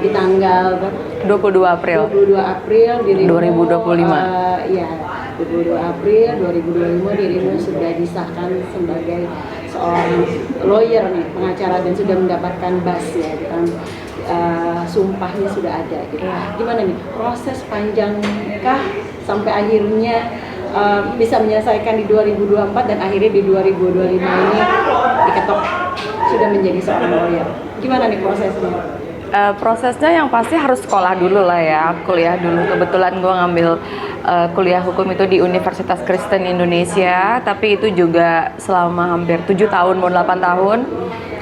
di tanggal 22 April 22 April dirimu 2025. Ya, 22 April 2025 dirimu sudah disahkan sebagai seorang lawyer nih, pengacara, dan sudah mendapatkan BAS ya, kan? Sumpahnya sudah ada gitu. Gimana nih proses panjangkah sampai akhirnya bisa menyelesaikan di 2024 dan akhirnya di 2025 ini diketok sudah menjadi seorang lawyer? Gimana nih prosesnya? Prosesnya yang pasti harus sekolah dulu lah ya, kuliah dulu. Kebetulan gue ngambil kuliah hukum itu di Universitas Kristen Indonesia, tapi itu juga selama hampir 7 tahun, mau 8 tahun,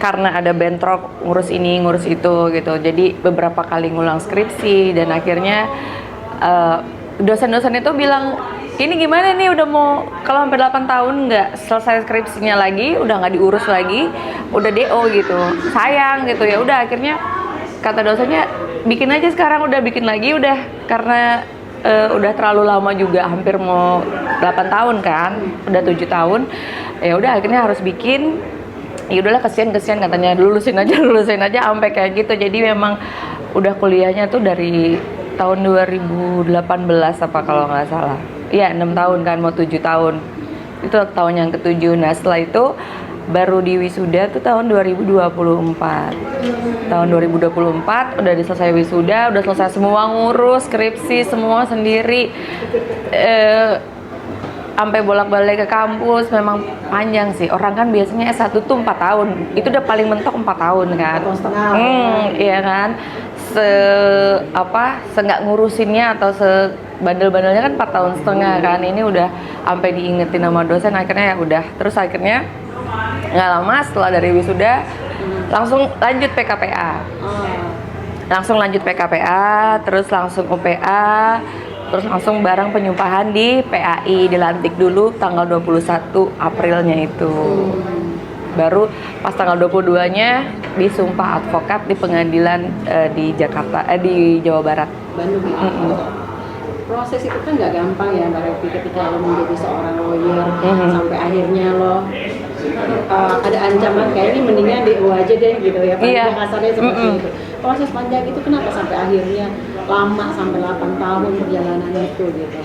karena ada bentrok ngurus ini, ngurus itu gitu. Jadi beberapa kali ngulang skripsi, dan akhirnya dosen-dosen itu bilang, ini gimana nih, udah mau, kalau hampir 8 tahun nggak selesai skripsinya lagi, udah nggak diurus lagi, udah DO gitu, sayang gitu. Ya udah, akhirnya kata dosennya, bikin aja sekarang, udah bikin lagi udah, karena udah terlalu lama juga, hampir mau 8 tahun kan, udah 7 tahun, ya udah akhirnya harus bikin. Ya udahlah, kesian katanya, lulusin aja sampai kayak gitu. Jadi memang udah kuliahnya tuh dari tahun 2018 apa kalau nggak salah. Iya, 6 tahun kan, mau 7 tahun. Itu tahun yang ke-7. Nah, setelah itu baru di wisuda tuh tahun 2024. Tahun 2024 udah selesai wisuda, udah selesai semua, ngurus skripsi semua sendiri. Sampai bolak-balik ke kampus, memang panjang sih. Orang kan biasanya S1 tuh 4 tahun. Itu udah paling mentok 4 tahun kan. Iya kan. Nggak ngurusinnya atau bandel-bandelnya kan 4 tahun setengah kan. Ini udah sampai diingetin sama dosen, akhirnya ya udah. Terus akhirnya nggak lama setelah dari wisuda langsung lanjut PKPA. Terus langsung UPA, terus langsung bareng penyumpahan di PAI, dilantik dulu tanggal 21 Aprilnya itu. Baru pas tanggal 22-nya disumpah advokat di pengadilan di Jakarta, di Jawa Barat. Bandung ya? Proses itu kan nggak gampang ya Mbak Revi, ketika lo menjadi seorang lawyer sampai akhirnya lo ada ancaman kayak ini, mendingan DO aja deh gitu ya, kasarnya seperti itu. Proses panjang itu kenapa sampai akhirnya lama sampai 8 tahun perjalanan itu gitu?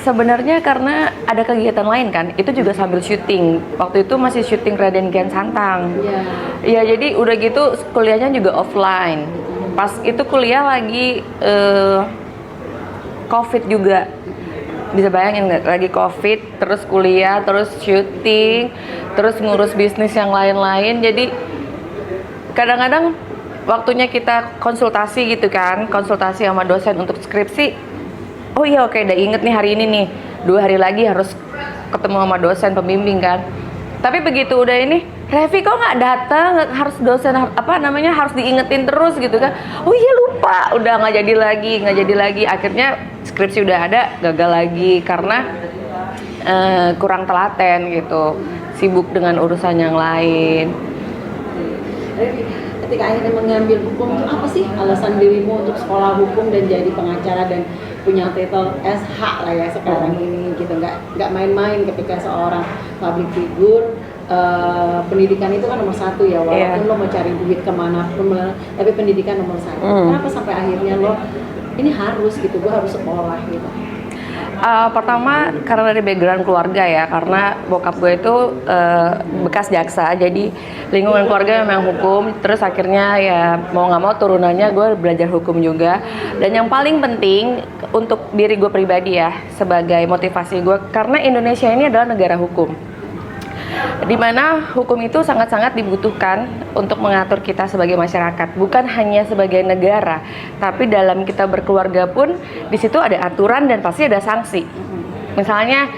Sebenarnya karena ada kegiatan lain kan, itu juga sambil syuting. Waktu itu masih syuting Raden Kian Santang. Ya, jadi udah gitu kuliahnya juga offline. Pas itu kuliah lagi COVID juga. Bisa bayangin nggak, lagi COVID, terus kuliah, terus syuting, terus ngurus bisnis yang lain-lain. Jadi kadang-kadang waktunya kita konsultasi gitu kan, konsultasi sama dosen untuk skripsi. Oh iya, oke, udah inget nih hari ini nih, 2 hari lagi harus ketemu sama dosen pembimbing kan. Tapi begitu udah ini, Revi kok nggak datang, harus dosen harus diingetin terus gitu kan. Oh iya, lupa, udah nggak jadi lagi. Akhirnya skripsi udah ada, gagal lagi karena kurang telaten gitu, sibuk dengan urusan yang lain. Ketika akhirnya mengambil hukum itu apa sih alasan dirimu untuk sekolah hukum dan jadi pengacara dan punya titel SH lah ya sekarang ini gitu? Nggak main-main ketika seorang public figure. Pendidikan itu kan nomor 1 ya, walaupun lo mau cari duit kemanapun, tapi pendidikan nomor 1. Kenapa sampai akhirnya lo ini harus gitu, gue harus sekolah gitu? Pertama karena dari background keluarga ya, karena bokap gue itu bekas jaksa, jadi lingkungan keluarga memang hukum. Terus akhirnya ya mau nggak mau turunannya gue belajar hukum juga. Dan yang paling penting untuk diri gue pribadi ya, sebagai motivasi gue, karena Indonesia ini adalah negara hukum, di mana hukum itu sangat-sangat dibutuhkan untuk mengatur kita sebagai masyarakat, bukan hanya sebagai negara, tapi dalam kita berkeluarga pun di situ ada aturan dan pasti ada sanksi. Misalnya,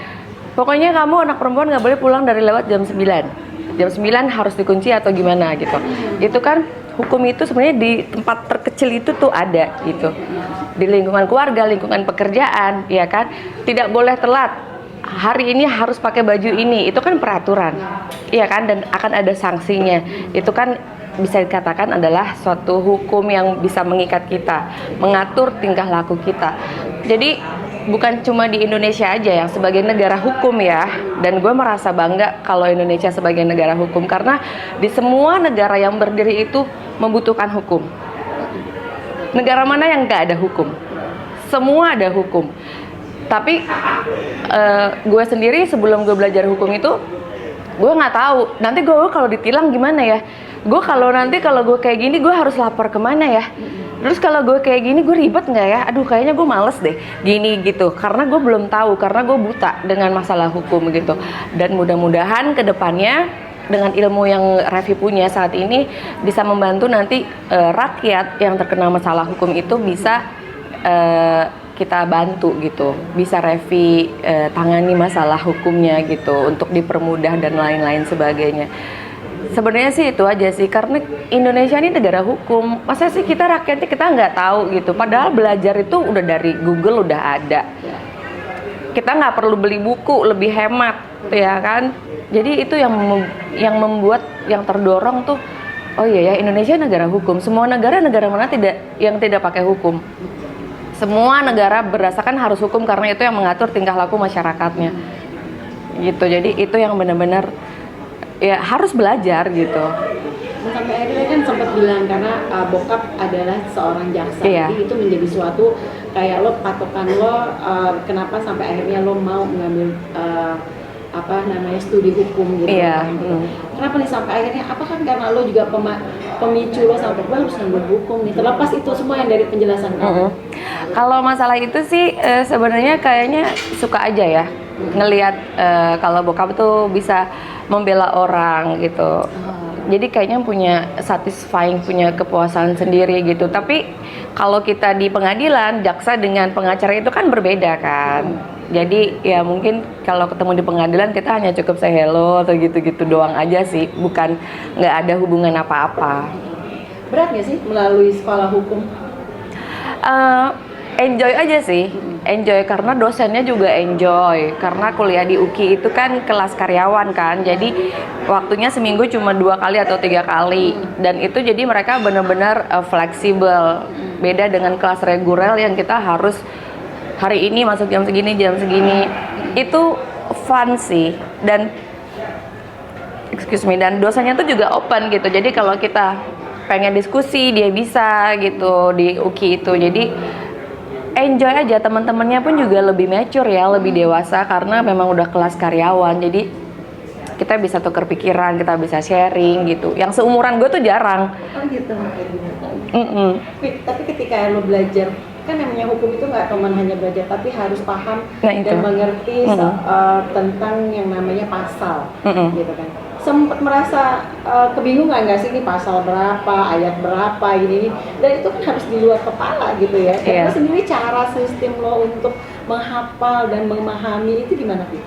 pokoknya kamu anak perempuan nggak boleh pulang dari lewat jam 9 harus dikunci atau gimana gitu. Itu kan hukum itu sebenarnya di tempat terkecil itu tuh ada gitu, di lingkungan keluarga, lingkungan pekerjaan, ya kan, tidak boleh telat. Hari ini harus pakai baju ini, itu kan peraturan, iya kan, dan akan ada sanksinya. Itu kan bisa dikatakan adalah suatu hukum yang bisa mengikat kita, mengatur tingkah laku kita. Jadi bukan cuma di Indonesia aja yang sebagai negara hukum ya, dan gue merasa bangga kalau Indonesia sebagai negara hukum, karena di semua negara yang berdiri itu membutuhkan hukum. Negara mana yang nggak ada hukum? Semua ada hukum. Tapi gue sendiri sebelum gue belajar hukum itu, gue nggak tahu nanti gue kalau ditilang gimana ya. Gue kalau gue kayak gini gue harus lapor kemana ya. Terus kalau gue kayak gini gue ribet nggak ya? Aduh kayaknya gue males deh gini gitu. Karena gue belum tahu, karena gue buta dengan masalah hukum gitu. Dan mudah-mudahan kedepannya dengan ilmu yang Revi punya saat ini bisa membantu nanti rakyat yang terkena masalah hukum itu bisa kita bantu gitu, bisa Revi tangani masalah hukumnya gitu untuk dipermudah dan lain-lain sebagainya. Sebenarnya sih itu aja sih, karena Indonesia ini negara hukum. Masa sih kita rakyatnya kita nggak tahu gitu, padahal belajar itu udah dari Google udah ada. Kita nggak perlu beli buku, lebih hemat ya kan. Jadi itu yang membuat yang terdorong tuh, oh iya ya Indonesia negara hukum. Semua negara mana yang tidak pakai hukum. Semua negara berdasarkan harus hukum karena itu yang mengatur tingkah laku masyarakatnya. Gitu. Jadi itu yang benar-benar ya harus belajar gitu. Sampai akhirnya kan sempat bilang karena bokap adalah seorang jaksa, Iya. jadi itu menjadi suatu kayak lo patokan lo, kenapa sampai akhirnya lo mau mengambil studi hukum gitu. Iya. Kenapa nih sampai akhirnya? Apakah karena lo juga pemicu lo sampai gue harus ngambil hukum nih? Terlepas itu semua yang dari penjelasan kamu. Kalau masalah itu sih sebenarnya kayaknya suka aja ya ngelihat kalau bokap tuh bisa membela orang gitu. Jadi kayaknya punya satisfying, punya kepuasan sendiri gitu. Tapi kalau kita di pengadilan, jaksa dengan pengacara itu kan berbeda kan. Jadi ya mungkin kalau ketemu di pengadilan kita hanya cukup say hello atau gitu-gitu doang aja sih, bukan nggak ada hubungan apa-apa. Berat nggak sih melalui sekolah hukum? Enjoy aja sih, enjoy karena dosennya juga enjoy. Karena kuliah di UKI itu kan kelas karyawan kan, jadi waktunya seminggu cuma 2 kali atau 3 kali. Dan itu jadi mereka benar-benar fleksibel. Beda dengan kelas reguler yang kita harus hari ini masuk jam segini. Itu fun sih, dan dan dosennya tuh juga open gitu. Jadi kalau kita pengen diskusi dia bisa gitu di UKI itu. Jadi enjoy aja, teman-temannya pun juga lebih mature ya, lebih dewasa karena memang udah kelas karyawan. Jadi kita bisa tukar pikiran, kita bisa sharing gitu. Yang seumuran gue tuh jarang. Oh gitu. Tapi ketika lo belajar, kan namanya hukum itu nggak cuma hanya belajar, tapi harus paham dan mengerti tentang yang namanya pasal, gitu kan. Sempat merasa kebingungan nggak sih ini pasal berapa, ayat berapa ini, dan itu kan harus di luar kepala gitu ya. Dan lo sendiri cara sistem lo untuk menghafal dan memahami itu gimana sih?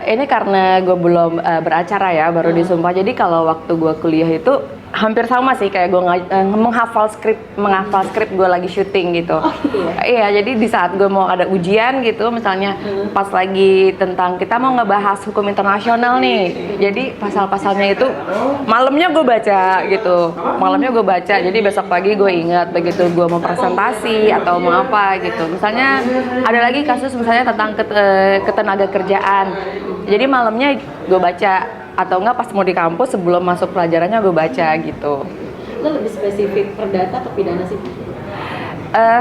Ini karena gue belum beracara ya, baru disumpah. Jadi kalau waktu gue kuliah itu hampir sama sih kayak gue menghafal skrip gue lagi syuting gitu. Iya, jadi di saat gue mau ada ujian gitu, misalnya pas lagi tentang kita mau ngebahas hukum internasional nih, jadi pasal-pasalnya itu malamnya gue baca gitu, jadi besok pagi gue ingat begitu gue mau presentasi atau mau apa gitu. Misalnya ada lagi kasus misalnya tentang ketenaga kerjaan, jadi malamnya gue baca. Atau enggak pas mau di kampus sebelum masuk pelajarannya gue baca gitu. Lo lebih spesifik perdata atau pidana sih?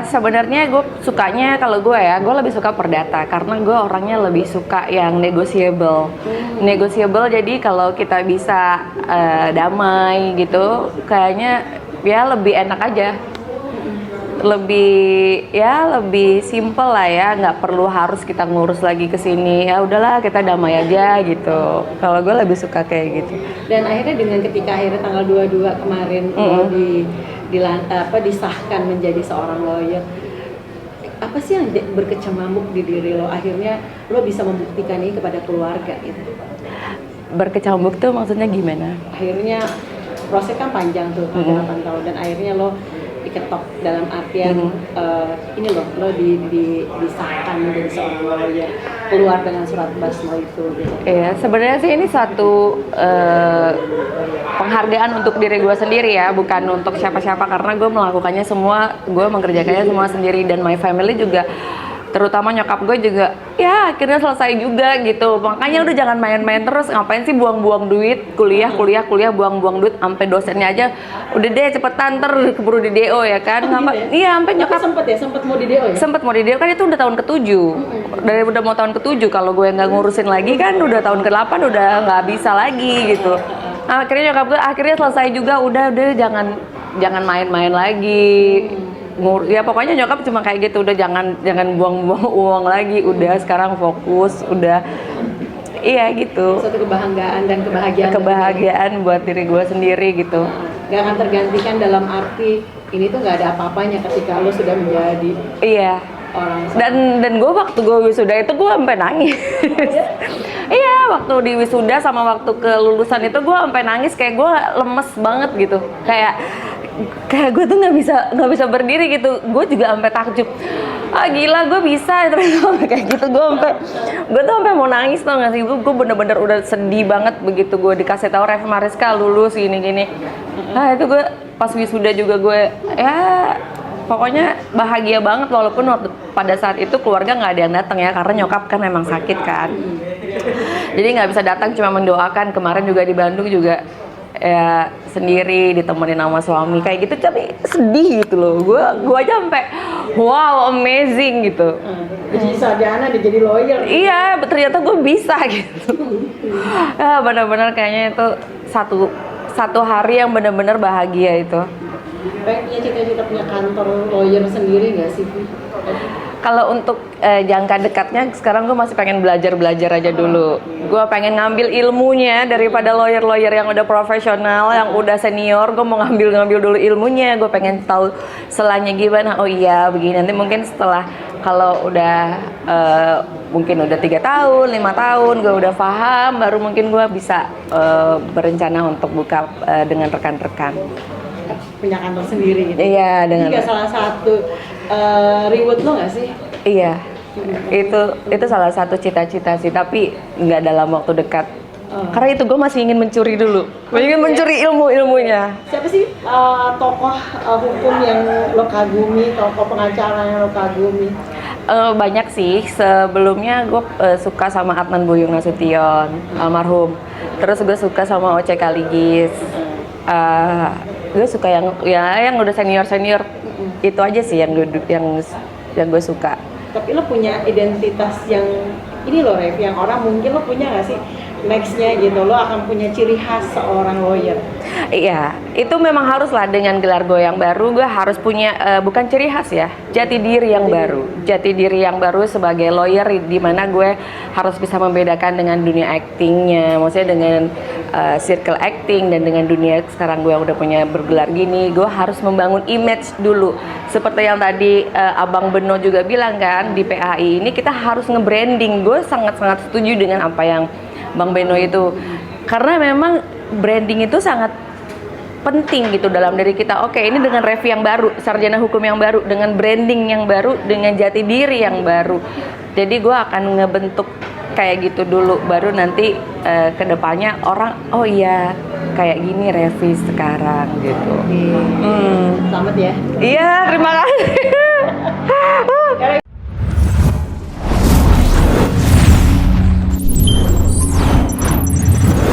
Sebenarnya gue sukanya, kalau gue lebih suka perdata karena gue orangnya lebih suka yang negotiable. Jadi kalau kita bisa damai gitu, kayaknya ya lebih enak aja. Lebih simple lah ya, nggak perlu harus kita ngurus lagi ke sini, ya udahlah kita damai aja gitu. Kalau gue lebih suka kayak gitu. Dan akhirnya dengan ketika akhirnya tanggal 22 kemarin lo disahkan menjadi seorang lawyer, apa sih yang berkecamuk di diri lo, akhirnya lo bisa membuktikan ini kepada keluarga gitu? Berkecamuk tuh maksudnya gimana? Akhirnya proses kan panjang tuh, 8 tahun, dan akhirnya lo diketok dalam artian ini lo disahkan menjadi seorang lawyer, keluar dengan surat basmo itu gitu. Iya, sebenarnya sih ini satu penghargaan untuk diri gue sendiri ya, bukan untuk siapa-siapa, karena gue melakukannya semua, gue mengerjakannya semua sendiri, dan my family juga terutama nyokap gue juga ya akhirnya selesai juga gitu. Makanya udah jangan main-main terus, ngapain sih buang-buang duit kuliah buang-buang duit sampai dosennya aja udah deh cepetan keburu di DO ya kan. Iya sampai nyokap sempet mau di DO ya? Sempet mau di DO kan itu udah tahun ke-7. Dari udah mau tahun ke-7 kalau gue nggak ngurusin lagi kan udah tahun ke-8 udah nggak bisa lagi gitu. Nah, akhirnya nyokap gue akhirnya selesai juga, udah jangan main-main lagi. Ya pokoknya nyokap cuma kayak gitu, udah jangan buang-buang uang lagi, udah sekarang fokus, udah iya gitu. Suatu kebanggaan dan kebahagiaan buat diri gue sendiri gitu. Gak akan tergantikan dalam arti ini tuh nggak ada apa-apanya ketika lo sudah menjadi orang. Dan gue waktu gue wisuda itu gue sampai nangis. Iya, waktu di wisuda sama waktu kelulusan itu gue sampai nangis, kayak gue lemes banget gitu. Kayak gue tuh nggak bisa berdiri gitu. Gue juga sampai takjub, gila gue bisa terus kayak gitu. Gue tuh sampai mau nangis, tau gak sih? Gue bener-bener udah sedih banget begitu gue dikasih tahu Reva Mariska lulus gini. Nah itu gue pas wisuda juga gue ya pokoknya bahagia banget, walaupun pada saat itu keluarga nggak ada yang datang ya karena nyokap kan memang sakit kan. Jadi nggak bisa datang, cuma mendoakan. Kemarin juga di Bandung juga ya sendiri ditemenin sama suami kayak gitu, tapi sedih gitu loh. Gue aja sampai wow amazing gitu. Jadi sarjana jadi lawyer. Iya, ternyata gue bisa gitu. Benar-benar kayaknya itu satu hari yang benar-benar bahagia itu. Pengen punya cita-cita punya kantor lawyer sendiri nggak sih? Kalau untuk jangka dekatnya sekarang gue masih pengen belajar aja dulu. Gue pengen ngambil ilmunya daripada lawyer yang udah profesional, yang udah senior. Gue mau ngambil dulu ilmunya. Gue pengen tahu selanya gimana. Oh iya begini, nanti mungkin setelah kalau udah mungkin udah 3 tahun, 5 tahun gue udah paham, baru mungkin gue bisa berencana untuk buka dengan rekan-rekan. Punya kantor sendiri gitu. Iya, dengan Ini salah satu reward lo nggak sih? Iya, itu salah satu cita-cita sih, tapi nggak dalam waktu dekat. Karena itu gue masih ingin mencuri dulu, ingin mencuri ilmunya. Siapa sih tokoh hukum yang lo kagumi, tokoh pengacara yang lo kagumi? Banyak sih. Sebelumnya gue suka sama Adnan Buyung Nasution, almarhum. Terus gue suka sama Oce Kaligis. Gue suka yang udah senior itu aja sih yang gue suka. Tapi lo punya identitas yang ini loh Rev, yang orang mungkin lo punya nggak sih nextnya gitu, lo akan punya ciri khas seorang lawyer? Iya, itu memang harus lah. Dengan gelar gue yang baru, gue harus punya bukan ciri khas ya, jati diri yang baru sebagai lawyer, di mana gue harus bisa membedakan dengan dunia actingnya, maksudnya dengan circle acting, dan dengan dunia sekarang gue udah punya bergelar gini. Gue harus membangun image dulu, seperti yang tadi Abang Beno juga bilang kan, di PAI ini kita harus nge-branding. Gue sangat-sangat setuju dengan apa yang Bang Beno itu, karena memang branding itu sangat penting gitu dalam diri kita. Oke, ini dengan Revi yang baru, sarjana hukum yang baru, dengan branding yang baru, dengan jati diri yang baru. Jadi gue akan ngebentuk kayak gitu dulu, baru nanti kedepannya orang, oh iya kayak gini Revi sekarang gitu. Selamat ya. Iya, terima kasih.